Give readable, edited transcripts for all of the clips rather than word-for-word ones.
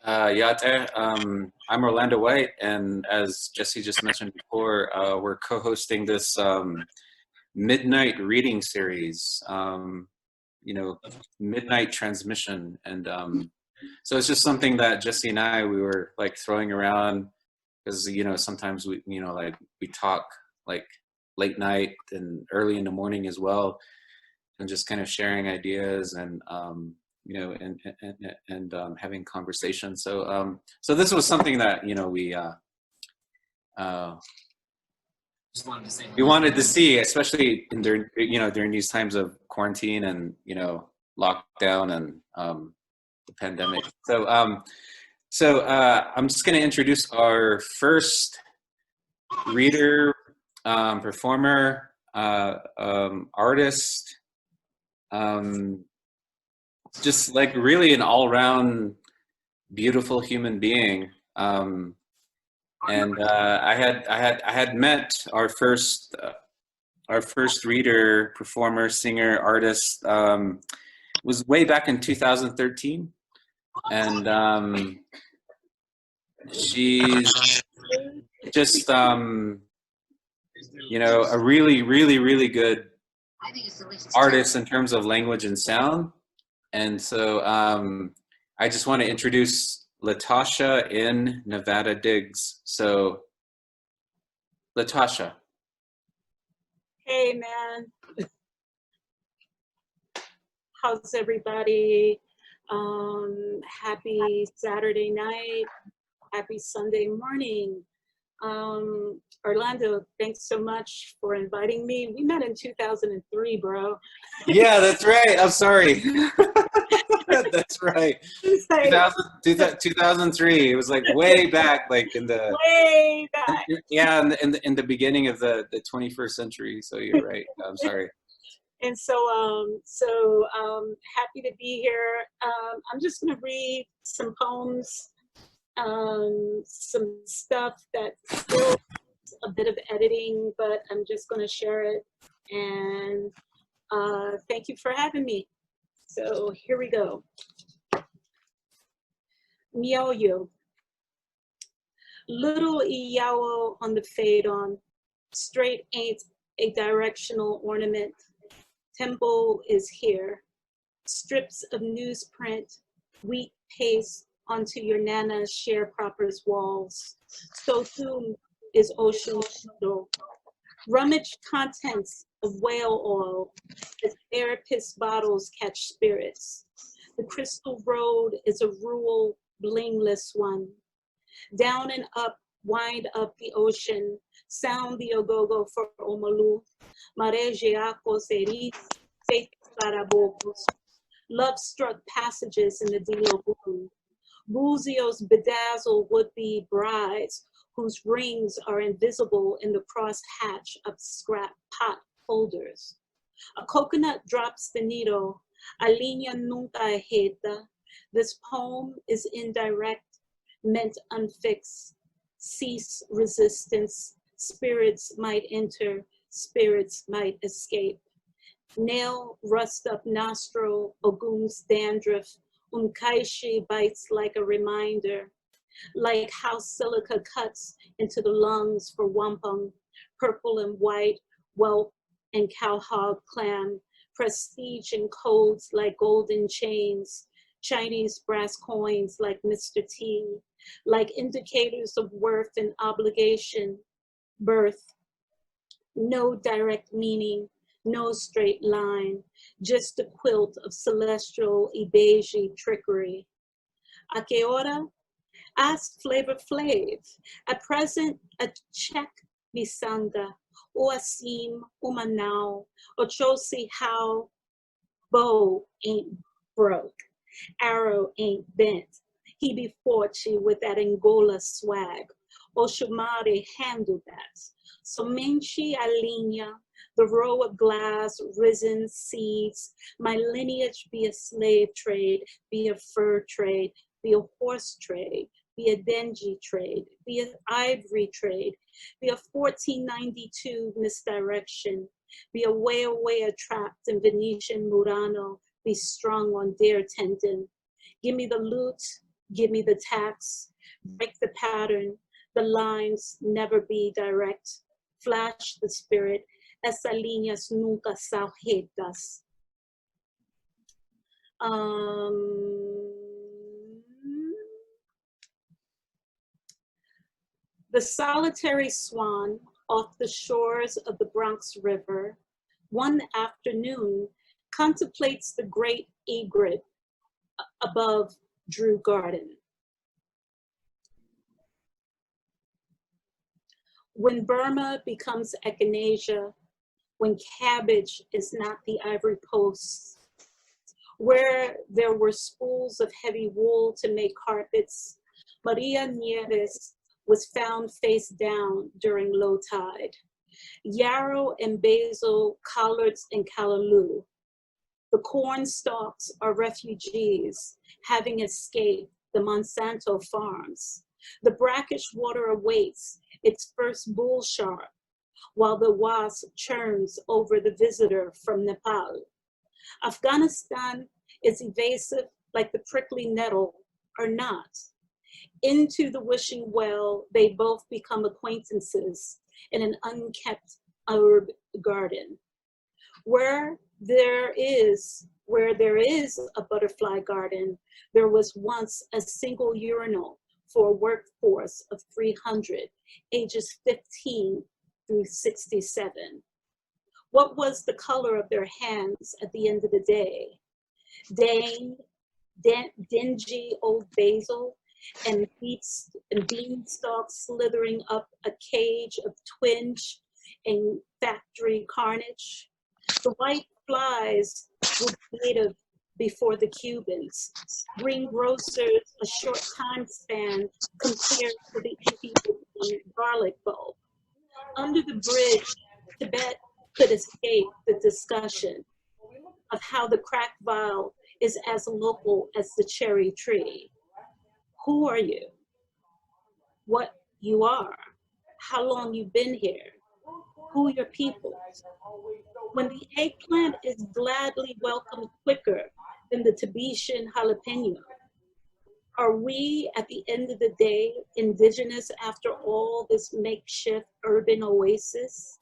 Yate. I'm Orlando White, and as Jesse just mentioned before, we're co-hosting this midnight reading series. Midnight transmission, and so it's just something that Jesse and I we were like throwing around because sometimes we talk like late night and early in the morning as well, and just kind of sharing ideas and having conversations. So this was something that uh, we wanted to see, especially during these times of quarantine and lockdown and the pandemic. So I'm just going to introduce our first reader, performer, artist. Just like really an all-round beautiful human being. And I had met our first reader, performer, singer, artist was way back in 2013, and she's just a really good artist in terms of language and sound. And so I just want to introduce LaTasha in Nevada Diggs. So, LaTasha. Hey, man. How's everybody? Happy Saturday night. Happy Sunday morning. Orlando, thanks so much for inviting me. We met in 2003, bro. Yeah, that's right. I'm sorry. That's right. 2003. It was like way back, like in the way back. In the beginning of the 21st century. So you're right. I'm sorry. And so happy to be here. I'm just gonna read some poems, some stuff that still a bit of editing, but I'm just gonna share it. And thank you for having me. So here we go. Mioyo. Little Iyawo on the fade on. Straight ain't a directional ornament. Tempo is here. Strips of newsprint, wheat paste onto your nana's sharecropper's walls. So too is ocean shuttle. Rummaged contents of whale oil as therapist bottles catch spirits. The crystal road is a rural, blingless one. Down and up, wind up the ocean, sound the ogogo for Omalu. Marejeako seris, barabocos. Love-struck passages in the Dilo Boom. Buzios bedazzle would-be brides whose rings are invisible in the cross-hatch of scrap pot holders. A coconut drops the needle. A línea nunca heta. This poem is indirect, meant unfixed. Cease resistance. Spirits might enter. Spirits might escape. Nail rust up nostril, Ogum's dandruff. Unkaishi bites like a reminder. Like how silica cuts into the lungs for wampum, purple and white, whelk and cowhog clam, prestige and codes like golden chains, Chinese brass coins like Mr. T, like indicators of worth and obligation, birth. No direct meaning, no straight line, just a quilt of celestial Ibeji trickery. A que hora? Ask Flavor Flav. At present, a check bisanga, o asim, umanao, or chosi how, bow ain't broke, arrow ain't bent. He be forty with that Angola swag, o shumare handle that. So menchi alinea, the row of glass, risen seeds, my lineage be a slave trade, be a fur trade, be a horse trade, be a Denji trade, be an ivory trade, be a 1492 misdirection, be a way trapped in Venetian Murano, be strung on deer tendon. Give me the loot, give me the tax, break the pattern, the lines never be direct, flash the spirit, esas líneas nunca sarjetas. The solitary swan off the shores of the Bronx River, one afternoon contemplates the great egret above Drew Garden. When Burma becomes echinacea, when cabbage is not the ivory post, where there were spools of heavy wool to make carpets, Maria Nieves was found face down during low tide. Yarrow and basil, collards and callaloo. The corn stalks are refugees, having escaped the Monsanto farms. The brackish water awaits its first bull shark, while the wasp churns over the visitor from Nepal. Afghanistan is evasive like the prickly nettle, or not. Into the wishing well, they both become acquaintances in an unkept herb garden. Where there is a butterfly garden, there was once a single urinal for a workforce of 300, ages 15 through 67. What was the color of their hands at the end of the day? Dingy old basil and beanstalks slithering up a cage of twinge and factory carnage. The white flies were native before the Cubans. Greengrocers, a short time span compared to the Ethiopian garlic bulb. Under the bridge, Tibet could escape the discussion of how the crack vial is as local as the cherry tree. Who are you? What you are? How long you've been here? Who your people? When the eggplant is gladly welcomed quicker than the Tibetan jalapeno. Are we, at the end of the day, indigenous after all this makeshift urban oasis?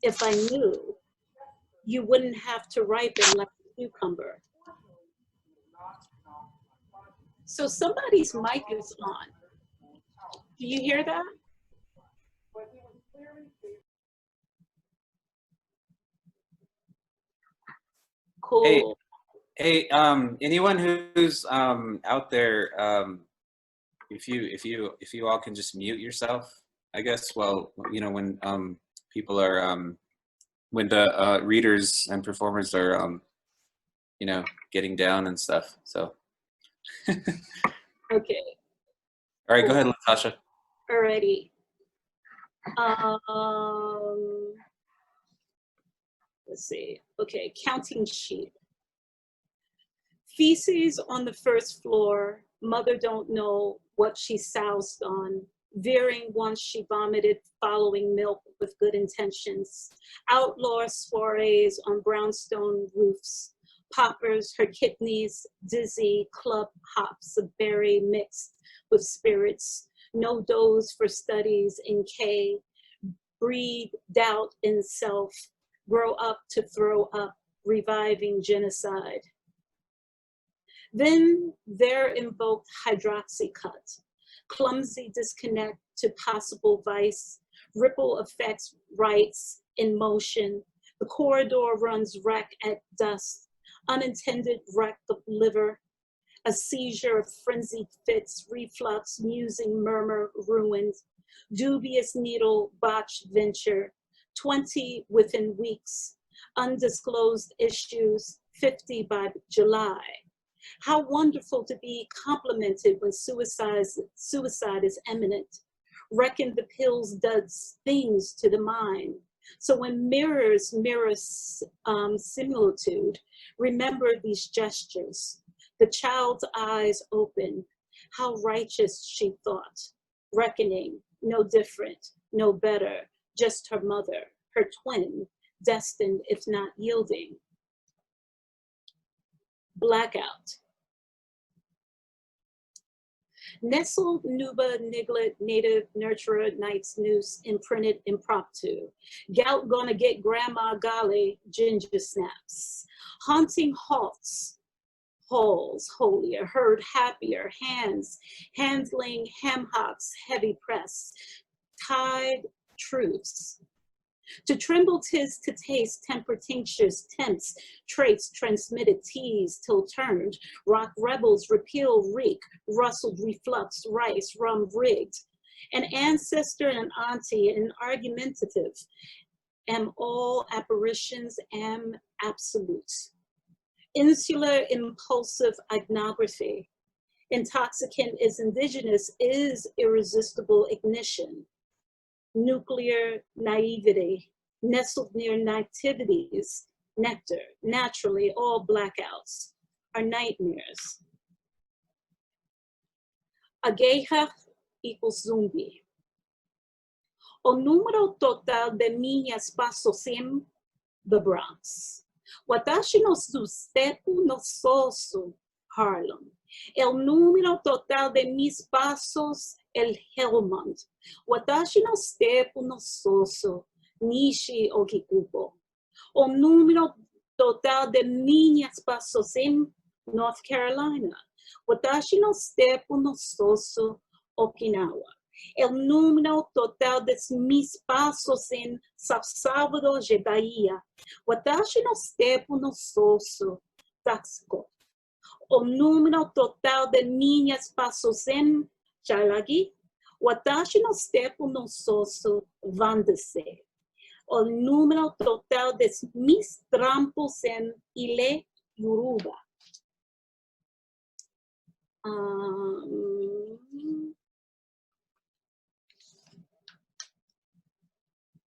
If I knew, you wouldn't have to ripen like a cucumber. So somebody's mic is on. Do you hear that? Cool. Hey, anyone who's out there, if you all can just mute yourself, I guess. Well, you know, when people are when the readers and performers are you know, getting down and stuff. So. Okay. All right, go ahead, LaTasha. Alrighty. Let's see. Okay, counting sheep. Feces on the first floor. Mother don't know what she soused on. Veering once she vomited following milk with good intentions. Outlaw soirees on brownstone roofs. Poppers, her kidneys, dizzy, club hops of berry mixed with spirits. No dose for studies in K. Breed doubt in self. Grow up to throw up, reviving genocide. Then there invoked hydroxycut, clumsy disconnect to possible vice, ripple effects rights in motion. The corridor runs wreck at dust, unintended wreck of liver, a seizure of frenzied fits, reflux, musing murmur ruined, dubious needle botched venture, 20 within weeks, undisclosed issues, 50 by July. How wonderful to be complimented when suicide is imminent. Reckon the pills does things to the mind. So when mirrors mirror similitude, remember these gestures. The child's eyes open. How righteous she thought. Reckoning, no different, no better, just her mother, her twin, destined if not yielding. Blackout. Nestle, Nuba, Niglet, Native, Nurturer, Night's Noose, Imprinted, Impromptu. Gout gonna get Grandma Golly, Ginger Snaps. Haunting halts, halls, holier, heard happier, hands, handling, ham hocks, heavy press. Tide, truths. To tremble 'tis to taste, temper tinctures, temps, traits, transmitted teas, till turned, rock rebels, repeal, reek, rustled, reflux, rice, rum, rigged. An ancestor and an auntie, an argumentative, am all apparitions, am absolutes. Insular, impulsive iconography. Intoxicant is indigenous, is irresistible ignition. Nuclear naivety, nestled near nativities, nectar, naturally all blackouts are nightmares. Agueja equals zombie. O número total de niñas pasosim, the Bronx. Watashi no sustepu no soso, Harlem. El número total de mis pasos, el Helmond. Watashi no stepu no soso, Nishi Okikupo. O número total de niñas pasos en North Carolina. Watashi no stepu no soso, Okinawa. El número total de mis pasos en San Salvador de Bahia. Watashi no stepu no soso, Taxco. O número total de minhas passos em Charlagi. Watashi no stepu no soso, Vandese. O número total de mis trampos en Ile Yoruba.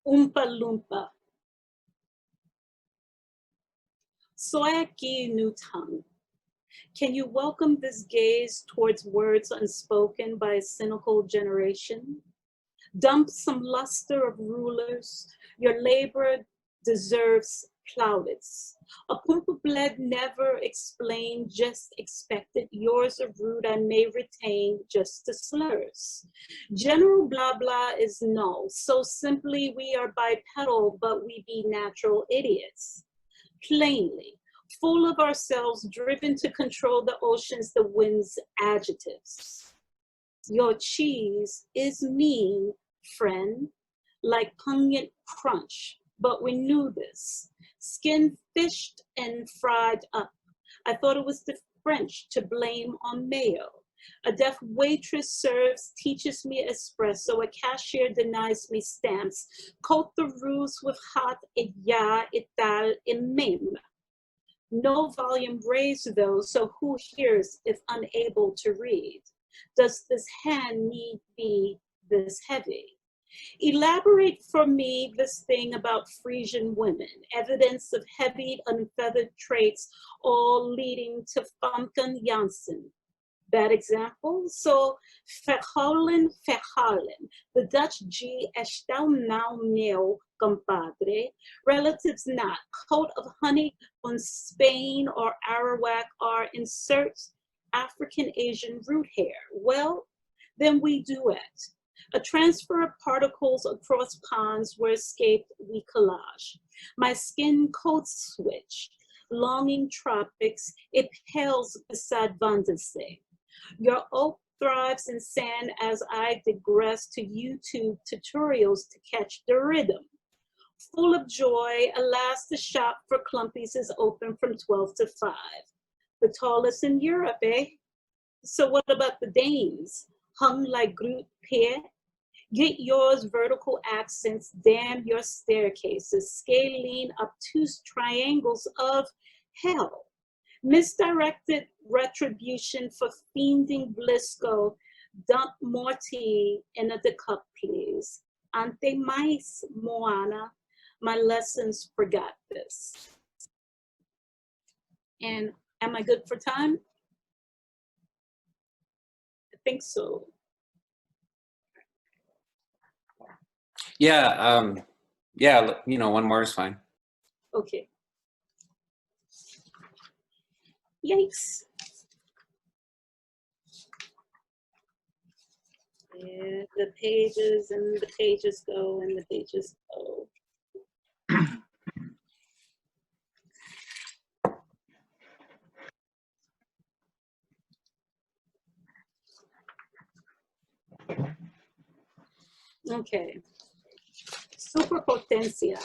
Oompa Loompa. Soy aquí new tongue. Can you welcome this gaze towards words unspoken by a cynical generation? Dump some luster of rulers. Your labor deserves plaudits. A pump of blood never explained, just expected. Yours are rude, I may retain just the slurs. General blah blah is null. So simply we are bipedal, but we be natural idiots. Plainly, full of ourselves, driven to control the oceans, the wind's adjectives. Your cheese is mean, friend, like pungent crunch, but we knew this. Skin fished and fried up. I thought it was the French to blame on mayo. A deaf waitress serves, teaches me espresso. A cashier denies me stamps. Coat the ruse with hot et ya, ital, imim. No volume raised though, so who hears if unable to read? Does this hand need be this heavy? Elaborate for me this thing about Frisian women, evidence of heavy, unfeathered traits, all leading to Famke Janssen. Bad example? So, verhalen, the Dutch G, estel nou meu, compadre, relatives not, coat of honey on Spain or Arawak are insert African Asian root hair. Well, then we duet. A transfer of particles across ponds where escaped we collage. My skin coat switch, longing tropics, it pales beside Vandese. Your oak thrives in sand as I digress to YouTube tutorials to catch the rhythm. Full of joy, alas, the shop for clumpies is open from 12 to 5. The tallest in Europe, eh? So what about the Danes? Hung like Groot Peer? Get yours vertical accents, damn your staircases, scalene obtuse triangles of hell. Misdirected retribution for fiending Blisco. Dump more tea in a cup, please. Ante mais, Moana. My lessons forgot this. And am I good for time? I think so. Yeah, yeah, you know, one more is fine. Okay. Yikes. Yeah, the pages and the pages go and the pages go. Okay. Superpotencia.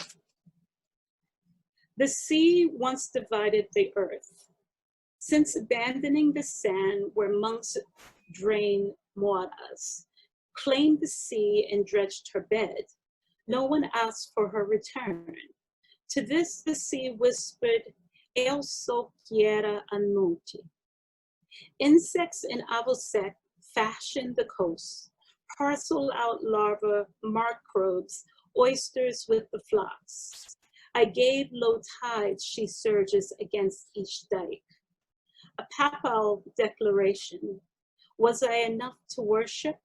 The sea once divided the earth. Since abandoning the sand where monks drain moras, claimed the sea and dredged her bed, no one asked for her return. To this the sea whispered, "Eu só quiero a noite." Insects in Avosec fashioned the coast, parcel out larva microbes, oysters with the flocks. I gave low tides she surges against each dike. A papal declaration. Was I enough to worship?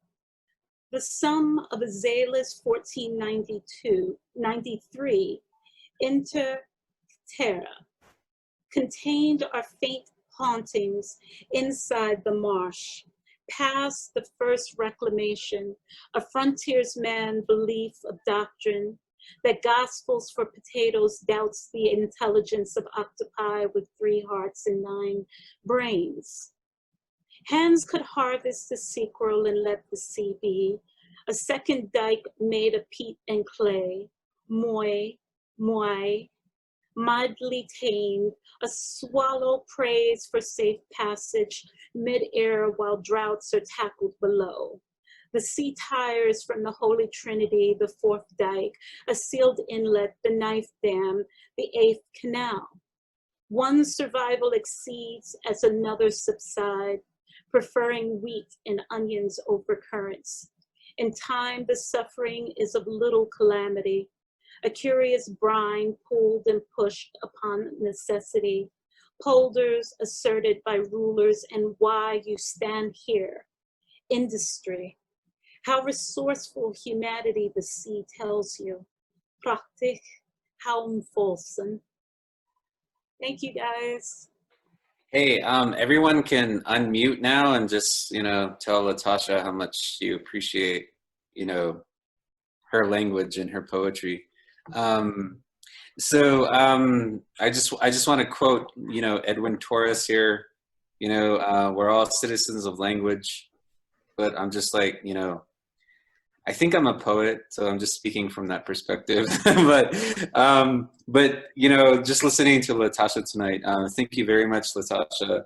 The sum of Azalea's 1493 Inter Terra contained our faint hauntings inside the marsh, past the first reclamation, a frontiersman belief of doctrine, that gospels for potatoes doubts the intelligence of octopi with 3 hearts and 9 brains. Hands could harvest the sequel and let the sea be, a second dike made of peat and clay, moi, mildly tamed, a swallow prays for safe passage mid-air while droughts are tackled below. The sea tires from the Holy Trinity, the 4th dike, a sealed inlet, the 9th dam, the 8th canal. One survival exceeds as another subside, preferring wheat and onions over currants. In time, the suffering is of little calamity, a curious brine pulled and pushed upon necessity, polders asserted by rulers, and why you stand here. Industry. How resourceful humanity the sea tells you. Prachtig, Helmfolsen. Thank you, guys. Hey, everyone can unmute now and just, tell LaTasha how much you appreciate, her language and her poetry. I just want to quote, Edwin Torres here, we're all citizens of language, but I'm just like, I think I'm a poet, so I'm just speaking from that perspective. but just listening to LaTasha tonight, thank you very much, LaTasha.